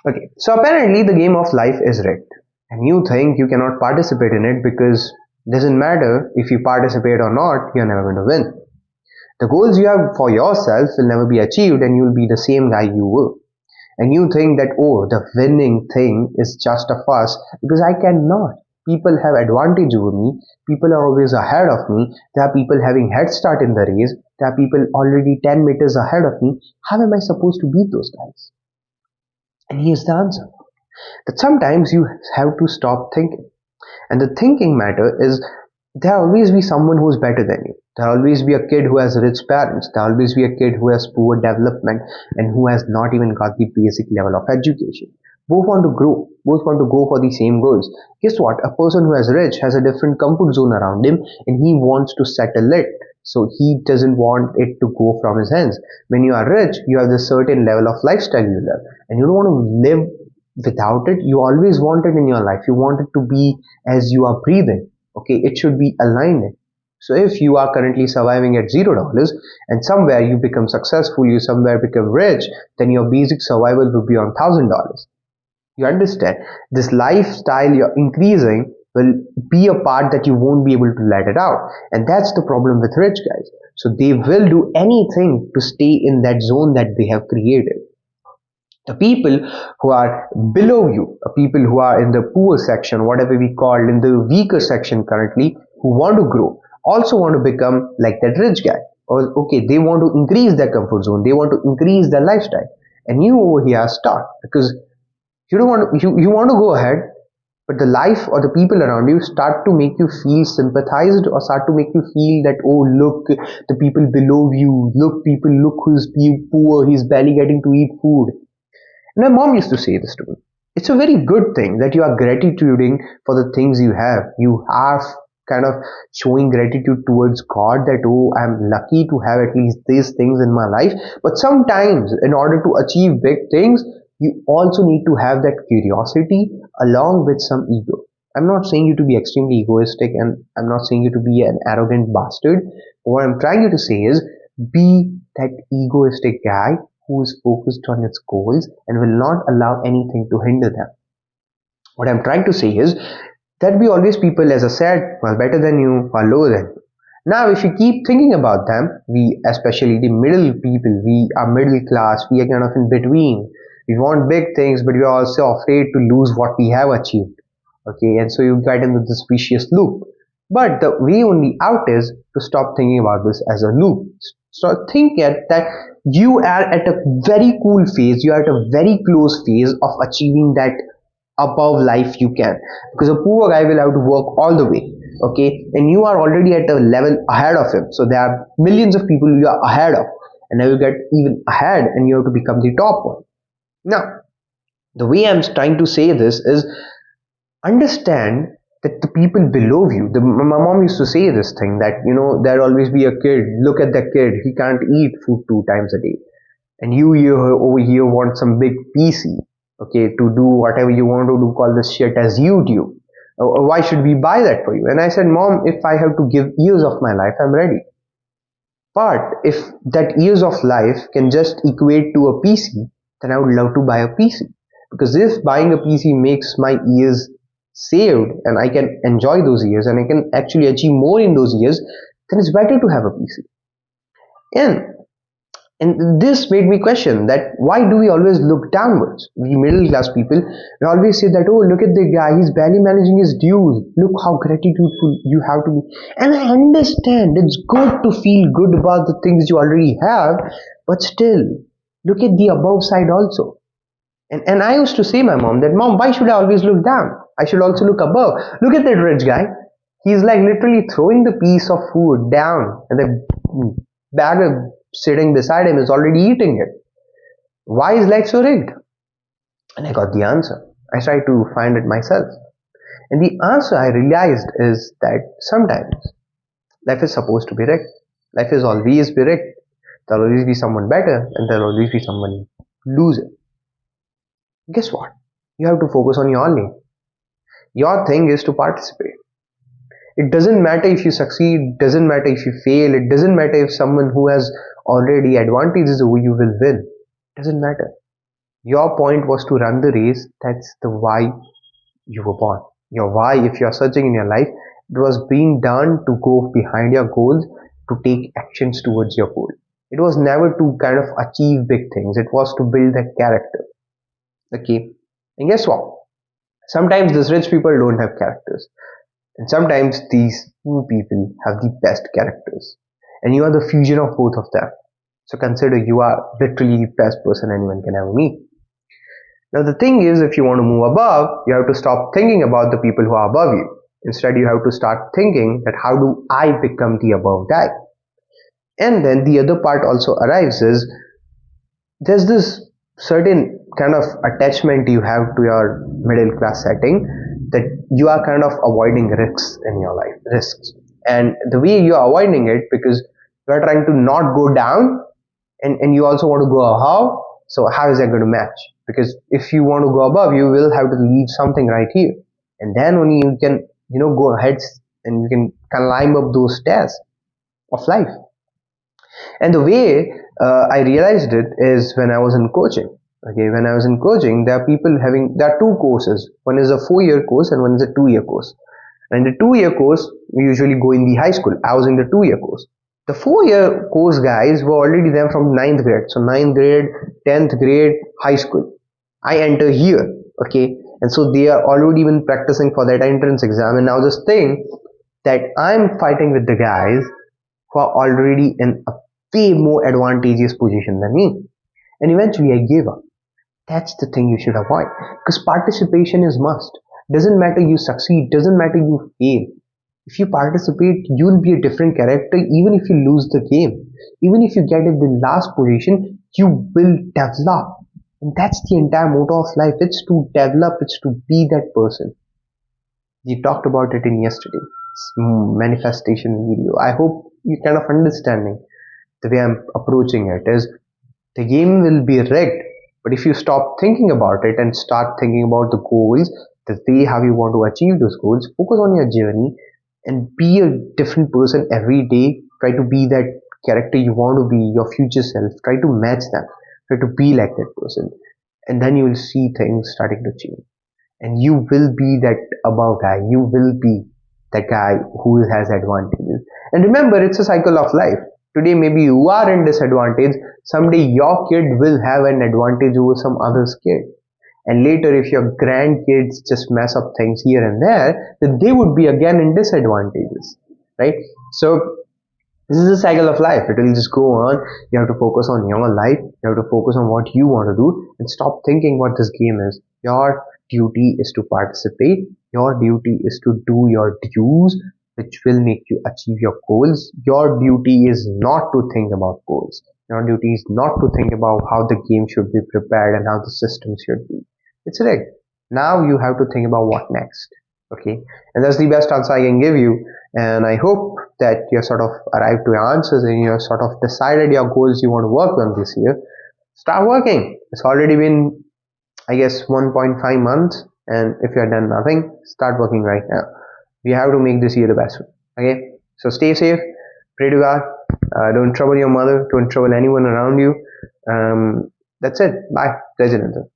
Okay, so apparently the game of life is rigged, and you think you cannot participate in it because it doesn't matter if you participate or not, you're never going to win. The goals you have for yourself will never be achieved, and you'll be the same guy you were. And you think that, oh, the winning thing is just a fuss because I cannot. People have advantage over me. People are always ahead of me. There are people having head start in the race. There are people already 10 meters ahead of me. How am I supposed to beat those guys? And here's the answer, that sometimes you have to stop thinking. And the thinking matter is, there will always be someone who's better than you. There'll always be a kid who has rich parents. There'll always be a kid who has poor development and who has not even got the basic level of education. Both want to grow. Both want to go for the same goals. Guess what? A person who is rich has a different comfort zone around him and he wants to settle it. So he doesn't want it to go from his hands. When you are rich, you have this certain level of lifestyle you live, and you don't want to live without it. You always want it in your life. You want it to be as you are breathing. Okay, it should be aligned. So if you are currently surviving at $0 and somewhere you become successful, you somewhere become rich, then your basic survival will be on $1,000. You understand? This lifestyle you're increasing will be a part that you won't be able to let it out. And that's the problem with rich guys. So they will do anything to stay in that zone that they have created. The people who are below you, people who are in the poor section, whatever we call in the weaker section currently, who want to grow, also want to become like that rich guy. Or okay, they want to increase their comfort zone, they want to increase their lifestyle, and you over here start because you don't want to, you want to go ahead, but the life or the people around you start to make you feel sympathized or start to make you feel that, oh look, the people below you, look people, look who's poor, he's barely getting to eat food. And my mom used to say this to me. It's a very good thing that you are gratituding for the things you have. You are kind of showing gratitude towards God that, oh, I'm lucky to have at least these things in my life. But sometimes, in order to achieve big things, you also need to have that curiosity along with some ego. I'm not saying you to be extremely egoistic and I'm not saying you to be an arrogant bastard. What I'm trying you to say is be that egoistic guy who is focused on its goals and will not allow anything to hinder them. What I'm trying to say is that we always people, as I said, are better than you, are lower than you. Now, if you keep thinking about them, we, especially the middle people, we are middle class, we are kind of in between. We want big things, but we are also afraid to lose what we have achieved. Okay, and so you get into this vicious loop. But the way only out is to stop thinking about this as a loop. So think that you are at a very cool phase, you are at a very close phase of achieving that above life you can, because a poor guy will have to work all the way. Okay, and you are already at a level ahead of him, so there are millions of people you are ahead of, and now you get even ahead and you have to become the top one. Now, the way I'm trying to say this is, understand that the people below you, my mom used to say this thing that, there'll always be a kid, look at the kid, he can't eat food 2 times a day, and you over here want some big PC, okay, to do whatever you want to do, call this shit as YouTube. Why should we buy that for you? And I said, mom, if I have to give years of my life, I'm ready. But if that years of life can just equate to a PC, then I would love to buy a PC, because if buying a PC makes my years saved and I can enjoy those years and I can actually achieve more in those years, then it's better to have a PC. And and this made me question that why do we always look downwards? We middle class people, we always say that, oh, look at the guy, he's barely managing his dues. Look how gratitudeful you have to be. And I understand it's good to feel good about the things you already have, but still, look at the above side also. And I used to say my mom that, mom, why should I always look down? I should also look above. Look at that rich guy. He's like literally throwing the piece of food down, and the bag of sitting beside him is already eating it. Why is life so rigged? And I got the answer. I tried to find it myself. And the answer I realized is that sometimes life is supposed to be rigged. Life is always be rigged. There'll always be someone better and there'll always be someone loser. Guess what? You have to focus on your lane. Your thing is to participate. It doesn't matter if you succeed, doesn't matter if you fail, it doesn't matter if someone who has already advantages over you will win. Doesn't matter. Your point was to run the race. That's the why you were born. Your why, if you're searching in your life, it was being done to go behind your goals, to take actions towards your goal. It was never to kind of achieve big things. It was to build that character. Okay. And guess what? Sometimes these rich people don't have characters. And sometimes these poor people have the best characters. And you are the fusion of both of them. So consider you are literally the best person anyone can ever meet. Now the thing is, if you want to move above, you have to stop thinking about the people who are above you. Instead, you have to start thinking that how do I become the above guy? And then the other part also arrives is there's this certain kind of attachment you have to your middle class setting, that you are kind of avoiding risks in your life, risks. And the way you are avoiding it, because you are trying to not go down, and you also want to go above. So how is that going to match? Because if you want to go above, you will have to leave something right here, and then only you can go ahead and you can climb up those stairs of life. And the way I realized it is when I was in coaching. Okay, when I was in coaching, there are two courses. One is a 4-year course and one is a 2-year course. And the 2-year course, we usually go in the high school. I was in the 2-year course. The 4-year course guys were already there from ninth grade. So ninth grade, 10th grade, high school. I enter here, okay, and so they are already been practicing for that entrance exam. And now this thing that I'm fighting with the guys who are already in a way more advantageous position than me. And eventually I gave up. That's the thing you should avoid. Because participation is must. Doesn't matter you succeed, doesn't matter you fail. If you participate, you'll be a different character even if you lose the game. Even if you get in the last position, you will develop. And that's the entire motto of life. It's to develop, it's to be that person. We talked about it in yesterday's manifestation video. I hope you kind of understanding the way I'm approaching it is the game will be rigged, but if you stop thinking about it and start thinking about the goals, the way how you want to achieve those goals, focus on your journey and be a different person every day. Try to be that character you want to be, your future self. Try to match them. Try to be like that person. And then you will see things starting to change. And you will be that above guy. You will be that guy who has advantages. And remember, it's a cycle of life. Today maybe you are in disadvantage. Someday your kid will have an advantage over some other's kid. And later if your grandkids just mess up things here and there, then they would be again in disadvantages, right? So this is a cycle of life. It will just go on. You have to focus on your life. You have to focus on what you want to do and stop thinking what this game is. Your duty is to participate. Your duty is to do your dues, which will make you achieve your goals. Your duty is not to think about goals. Your duty is not to think about how the game should be prepared and how the system should be. It's rigged. Now you have to think about what next. Okay, and that's the best answer I can give you. And I hope that you sort of arrived to your answers and you sort of decided your goals you want to work on this year. Start working. It's already been, I guess, 1.5 months, and if you have done nothing, start working right now. We have to make this year the best one. Okay, so stay safe, pray to God, don't trouble your mother, don't trouble anyone around you. That's it. Bye. Jai Jananda.